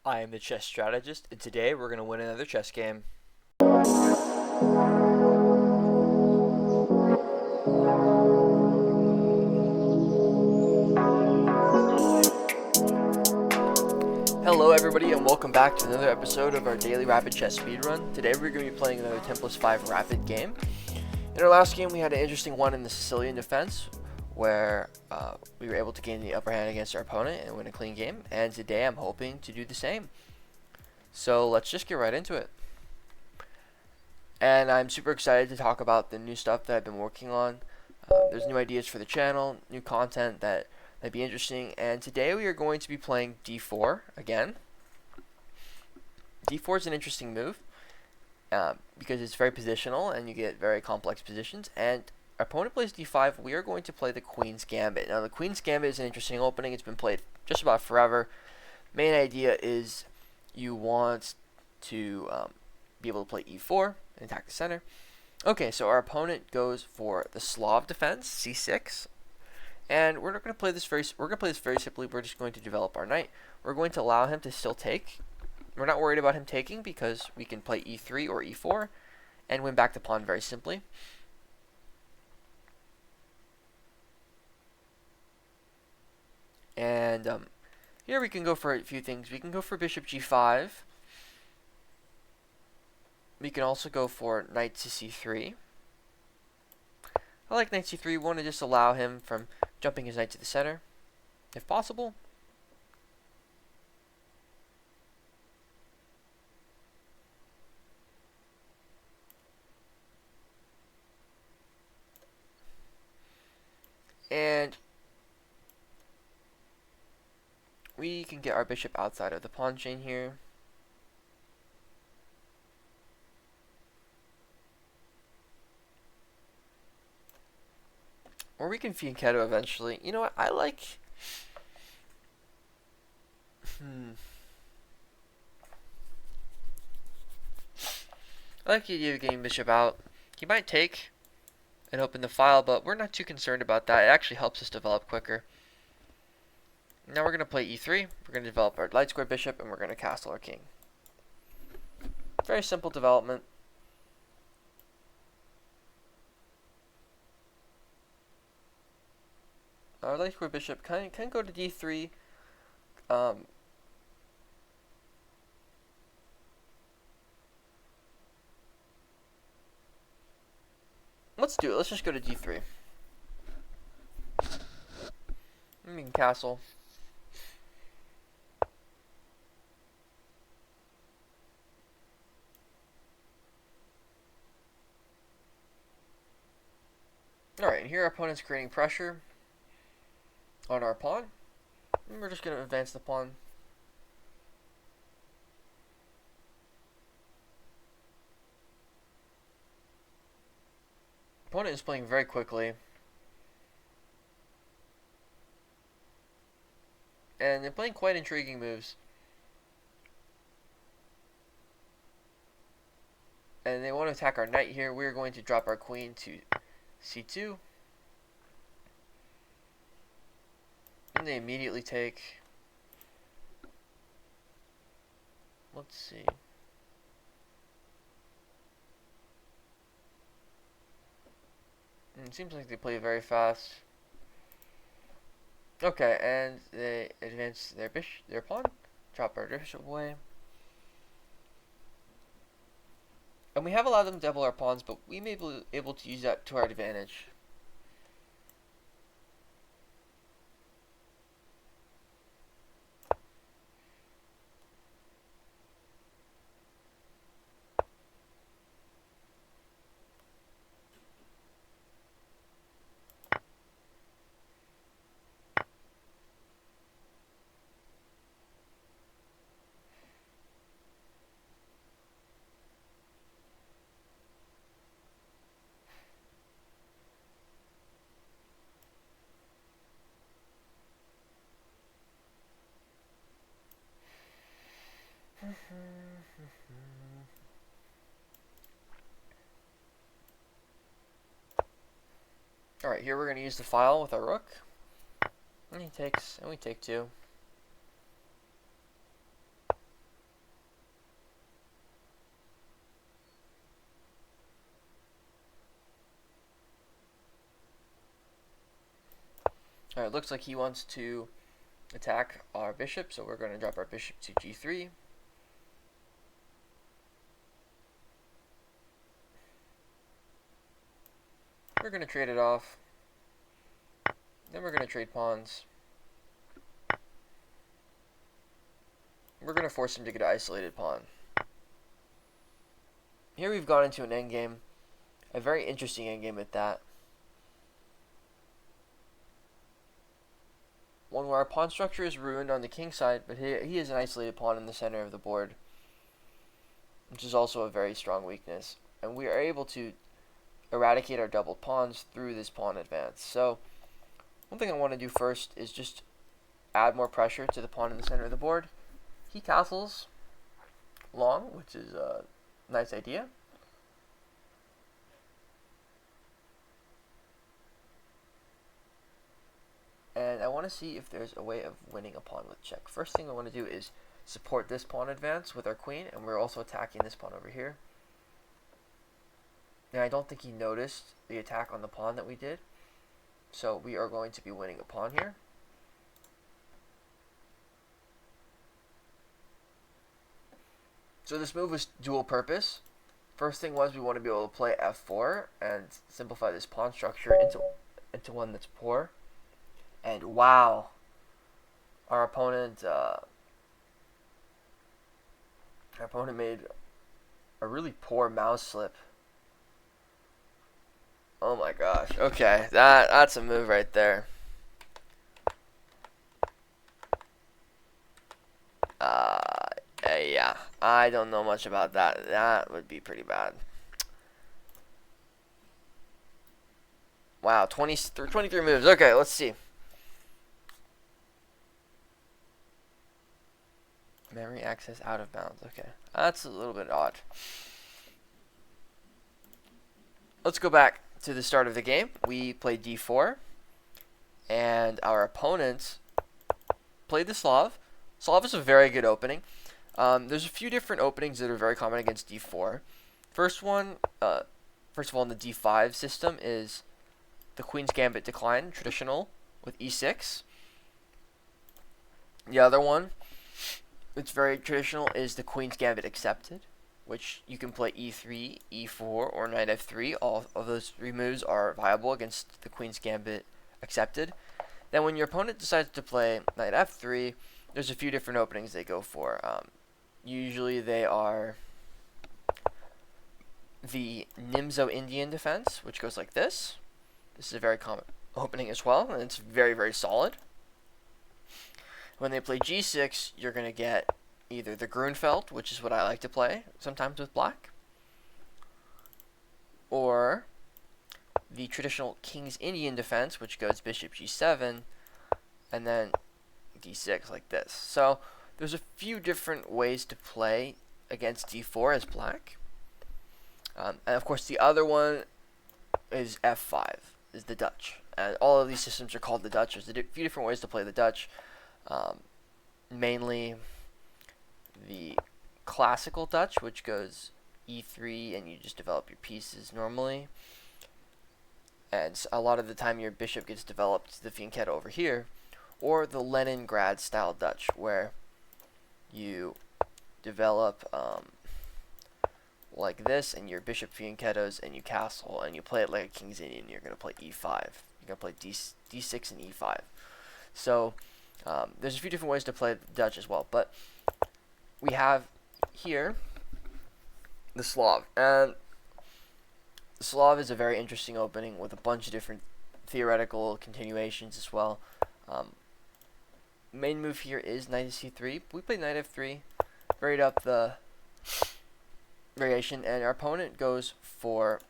I am the chess strategist, and today we're going to win another chess game. Hello everybody and welcome back to another episode of our daily rapid chess speedrun. Today we're going to be playing another 10+5 rapid game. In our last game we had an interesting one in the Sicilian defense where we were able to gain the upper hand against our opponent and win a clean game, and today I'm hoping to do the same. So let's just get right into it. And I'm super excited to talk about the new stuff that I've been working on. There's new ideas for the channel, new content that might be interesting, and today we are going to be playing d4 again. d4 is an interesting move because it's very positional and you get very complex positions, and our opponent plays d5. We are going to play the Queen's Gambit. Now the Queen's Gambit is an interesting opening. It's been played just about forever. Main idea is you want to be able to play e4 and attack the center. Okay, so our opponent goes for the Slav defense, c6, and we're not going to play this very. We're going to play this very simply. We're just going to develop our knight. We're going to allow him to still take. We're not worried about him taking because we can play e3 or e4 and win back the pawn very simply. And here we can go for a few things. We can go for bishop g5. We can also go for knight to c3. I like knight c3. We want to just allow him from jumping his knight to the center, if possible. And we can get our bishop outside of the pawn chain here. Or we can fianchetto eventually. You know what? I like... I like the idea of getting bishop out. He might take and open the file, but we're not too concerned about that. It actually helps us develop quicker. Now we're going to play e3. We're going to develop our light square bishop, and we're going to castle our king. Very simple development. Our light square bishop can go to d3. Let's do it. Let's just go to d3. And we can castle. Alright, here our opponent's creating pressure on our pawn. And we're just going to advance the pawn. Opponent is playing very quickly. And they're playing quite intriguing moves. And they want to attack our knight here. We're going to drop our queen to c2. And they immediately take. Let's see. It seems like they play very fast. Okay, and they advance their pawn, drop our bishop away. And we have allowed them to double our pawns, but we may be able to use that to our advantage. Alright, here we're going to use the file with our rook. And he takes, and we take two. Alright, looks like he wants to attack our bishop, so we're going to drop our bishop to g3. We're going to trade it off. Then we're going to trade pawns. We're going to force him to get an isolated pawn. Here we've gone into an endgame. A very interesting endgame at that. One where our pawn structure is ruined on the king side, but he is an isolated pawn in the center of the board, which is also a very strong weakness. And we are able to eradicate our doubled pawns through this pawn advance. So one thing I want to do first is just add more pressure to the pawn in the center of the board. He castles long, which is a nice idea. And I want to see if there's a way of winning a pawn with check. First thing I want to do is support this pawn advance with our queen, and we're also attacking this pawn over here. And I don't think he noticed the attack on the pawn that we did. So we are going to be winning a pawn here. So this move was dual purpose. First thing was we want to be able to play f4 and simplify this pawn structure into one that's poor. And wow, our opponent made a really poor mouse slip. Oh my gosh. Okay, that's a move right there. Yeah, I don't know much about that. That would be pretty bad. Wow, 23 moves. Okay, let's see. Memory access out of bounds. Okay, that's a little bit odd. Let's go back to the start of the game. We played d4, and our opponent played the Slav. Slav is a very good opening. There's a few different openings that are very common against d4. First one, first of all, in the d5 system is the Queen's Gambit decline, traditional, with e6. The other one, it's very traditional, is the Queen's Gambit accepted, which you can play e3, e4, or knight f3. All of those three moves are viable against the Queen's Gambit accepted. Then when your opponent decides to play knight f3, there's a few different openings they go for. Usually they are the Nimzo Indian defense, which goes like this. This is a very common opening as well, and it's very, very solid. When they play g6, you're going to get either the Grunfeld, which is what I like to play sometimes with black, or the traditional King's Indian defense, which goes bishop g7, and then d6 like this. So there's a few different ways to play against d4 as black. And of course the other one is f5, is the Dutch. And all of these systems are called the Dutch. There's a few different ways to play the Dutch. Mainly the classical Dutch, which goes e3 and you just develop your pieces normally. And a lot of the time your bishop gets developed to the fianchetto over here. Or the Leningrad style Dutch, where you develop like this, and your bishop fianchettos, and you castle, and you play it like a King's Indian. You're going to play e5. You're going to play d6 and e5. So there's a few different ways to play the Dutch as well. But we have here the Slav. And the Slav is a very interesting opening with a bunch of different theoretical continuations as well. Main move here is knight to c3. We played knight f3, varied up the variation, and our opponent goes for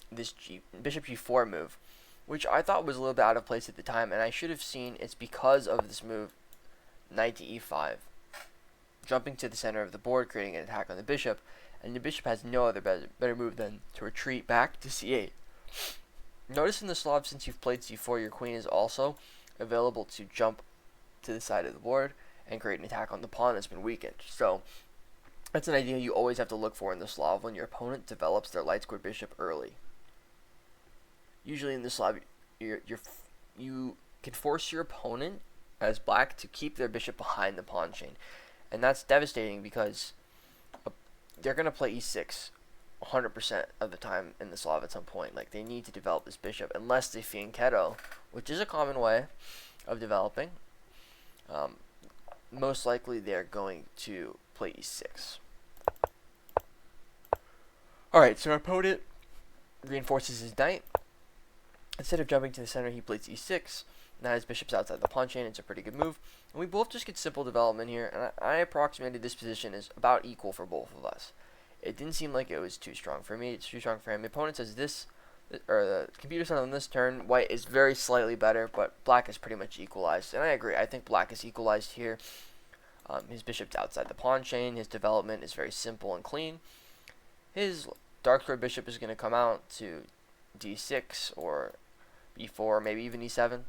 this bishop g4 move, which I thought was a little bit out of place at the time, and I should have seen it's because of this move, knight to e5, jumping to the center of the board, creating an attack on the bishop, and the bishop has no other better move than to retreat back to c8. Notice in the Slav, since you've played c4, your queen is also available to jump to the side of the board and create an attack on the pawn that's been weakened. So that's an idea you always have to look for in the Slav when your opponent develops their light square bishop early. Usually in the Slav, you can force your opponent as black to keep their bishop behind the pawn chain. And that's devastating because they're going to play e6 100% of the time in the Slav at some point. Like, they need to develop this bishop unless they fianchetto, which is a common way of developing. Most likely they're going to play e6. Alright, so our opponent reinforces his knight. Instead of jumping to the center, he plays e6. Now his bishop's outside the pawn chain. It's a pretty good move. And we both just get simple development here. And I approximated this position as about equal for both of us. It didn't seem like it was too strong for me. It's too strong for him. The opponent says this, or the computer said on this turn, white is very slightly better, but black is pretty much equalized. And I agree. I think black is equalized here. His bishop's outside the pawn chain. His development is very simple and clean. His dark square bishop is going to come out to d6 or e4, maybe even e7.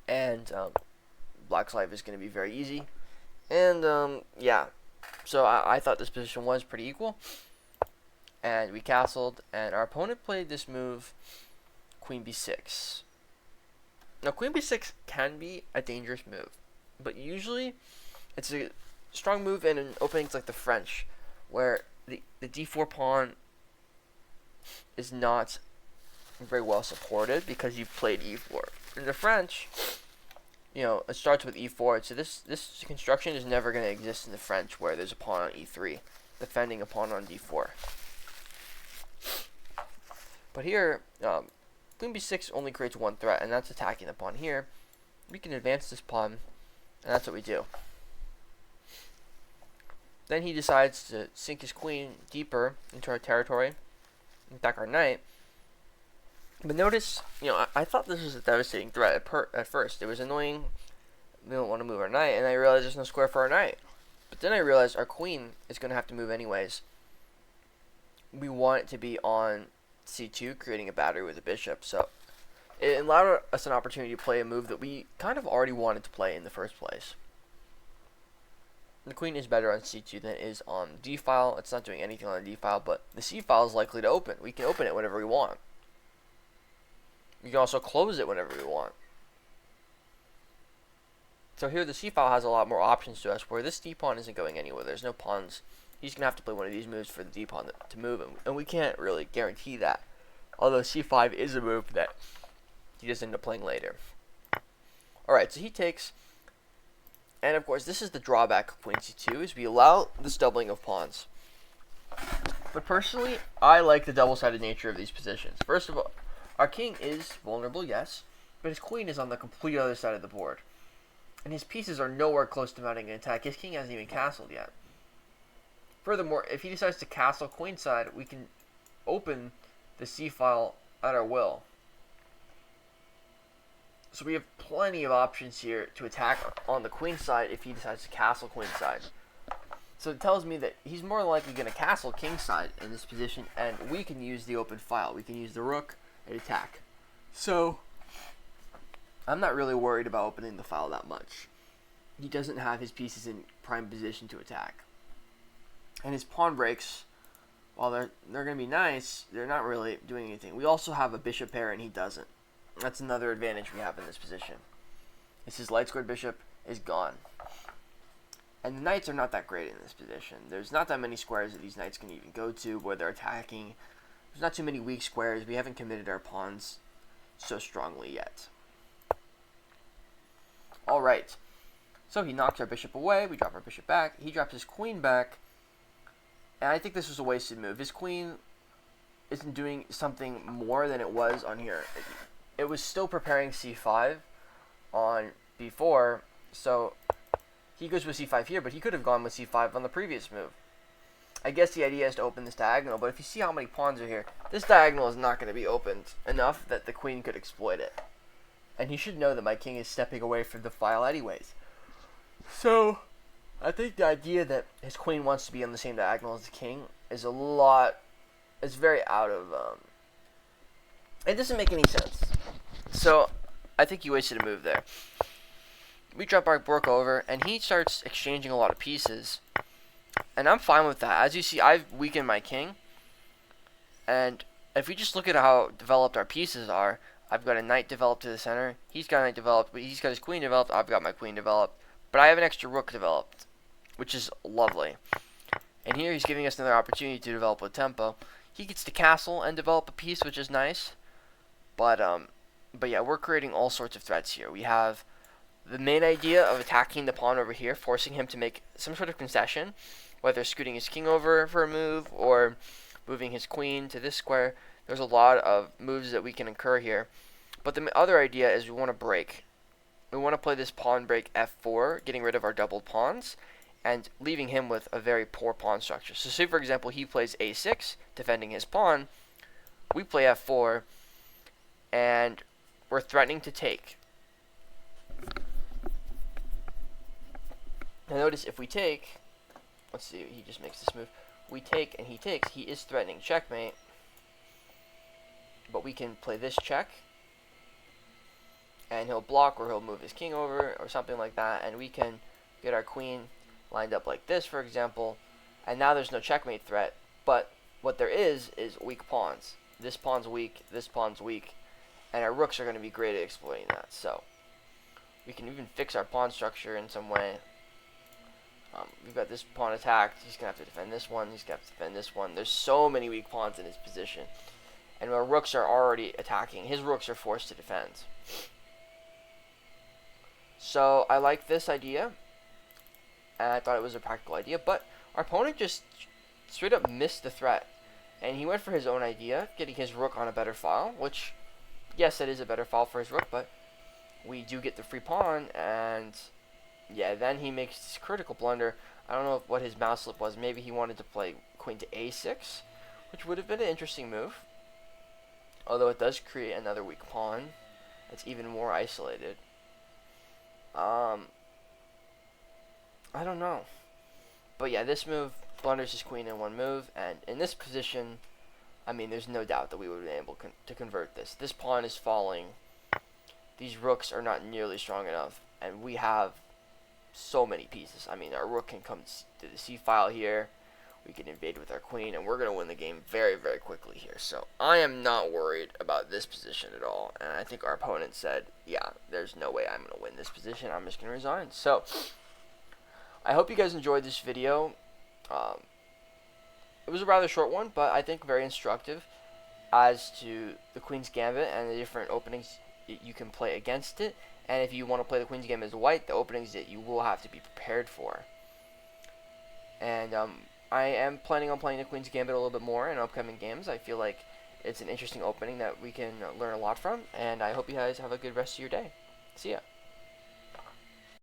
And black's life is going to be very easy. And yeah, so I thought this position was pretty equal. And we castled, and our opponent played this move, queen b6. Now, queen b6 can be a dangerous move, but usually it's a strong move in openings like the French, where the d4 pawn is not very well supported because you've played e4. In the French, you know, it starts with e4, so this construction is never going to exist in the French, where there's a pawn on e3, defending a pawn on d4. But here, queen b6 only creates one threat, and that's attacking the pawn here. We can advance this pawn, and that's what we do. Then he decides to sink his queen deeper into our territory, attack our knight. But notice, you know, I thought this was a devastating threat at first. It was annoying. We don't want to move our knight, and I realized there's no square for our knight. But then I realized our queen is going to have to move anyways. We want it to be on c2, creating a battery with a bishop. So it allowed us an opportunity to play a move that we kind of already wanted to play in the first place. The queen is better on c2 than it is on d file. It's not doing anything on the d file, but the c file is likely to open. We can open it whenever we want. We can also close it whenever we want. So here the c file has a lot more options to us, where this d pawn isn't going anywhere. There's no pawns. He's going to have to play one of these moves for the d pawn to move, and we can't really guarantee that. Although c5 is a move that he does end up playing later. Alright, so he takes, and of course this is the drawback of queen c2, is we allow this doubling of pawns. But personally, I like the double-sided nature of these positions. First of all, our king is vulnerable, yes, but his queen is on the complete other side of the board. And his pieces are nowhere close to mounting an attack. His king hasn't even castled yet. Furthermore, if he decides to castle queenside, we can open the c-file at our will. So we have plenty of options here to attack on the queen side if he decides to castle queenside. So it tells me that he's more likely going to castle kingside in this position, and we can use the open file. We can use the rook and attack. So I'm not really worried about opening the file that much. He doesn't have his pieces in prime position to attack. And his pawn breaks, while they're going to be nice, they're not really doing anything. We also have a bishop pair, and he doesn't. That's another advantage we have in this position. Is his light squared bishop is gone. And the knights are not that great in this position. There's not that many squares that these knights can even go to where they're attacking. There's not too many weak squares. We haven't committed our pawns so strongly yet. Alright. So he knocks our bishop away. We drop our bishop back. He drops his queen back. And I think this was a wasted move. His queen isn't doing something more than it was on here. It was still preparing c5 on b4. So he goes with c5 here, but he could have gone with c5 on the previous move. I guess the idea is to open this diagonal, but if you see how many pawns are here, this diagonal is not going to be opened enough that the queen could exploit it. And he should know that my king is stepping away from the file anyways. So I think the idea that his queen wants to be on the same diagonal as the king is it's very out of, it doesn't make any sense. So I think he wasted a move there. We drop our rook over, and he starts exchanging a lot of pieces. And I'm fine with that. As you see, I've weakened my king. And if we just look at how developed our pieces are, I've got a knight developed to the center. He's got a knight developed, but he's got his queen developed. I've got my queen developed. But I have an extra rook developed, which is lovely. And here he's giving us another opportunity to develop with tempo. He gets to castle and develop a piece, which is nice. But yeah, we're creating all sorts of threats here. We have the main idea of attacking the pawn over here, forcing him to make some sort of concession, whether scooting his king over for a move or moving his queen to this square. There's a lot of moves that we can incur here. But the other idea is we want to break. We want to play this pawn break f4, getting rid of our doubled pawns, and leaving him with a very poor pawn structure. So say, for example, he plays a6, defending his pawn. We play f4, and we're threatening to take. Now notice if we take, let's see, he just makes this move. We take and he takes, he is threatening checkmate. But we can play this check, and he'll block or he'll move his king over or something like that, and we can get our queen lined up like this, for example, and now there's no checkmate threat, but what there is weak pawns. This pawn's weak, and our rooks are going to be great at exploiting that. So we can even fix our pawn structure in some way. We've got this pawn attacked. He's going to have to defend this one. He's going to have to defend this one. There's so many weak pawns in his position. And our rooks are already attacking. His rooks are forced to defend. So I like this idea. And I thought it was a practical idea. But our opponent just straight up missed the threat. And he went for his own idea, getting his rook on a better file. Which, yes, it is a better file for his rook. But we do get the free pawn. And yeah, then he makes this critical blunder. I don't know what his mouse slip was. Maybe he wanted to play queen to a6, which would have been an interesting move. Although it does create another weak pawn that's even more isolated. I don't know. But yeah, this move blunders his queen in one move. And in this position, I mean, there's no doubt that we would have been able to convert this. This pawn is falling. These rooks are not nearly strong enough. And we have so many pieces. I mean, our rook can come to the c file here. We can invade with our queen, and we're going to win the game very, very quickly here. So I am not worried about this position at all. And I think our opponent said, yeah, there's no way I'm going to win this position. I'm just going to resign. So I hope you guys enjoyed this video. It was a rather short one, but I think very instructive as to the Queen's Gambit and the different openings you can play against it. And if you want to play the Queen's Gambit as white, the openings that you will have to be prepared for. And I am planning on playing the Queen's Gambit a little bit more in upcoming games. I feel like it's an interesting opening that we can learn a lot from. And I hope you guys have a good rest of your day. See ya.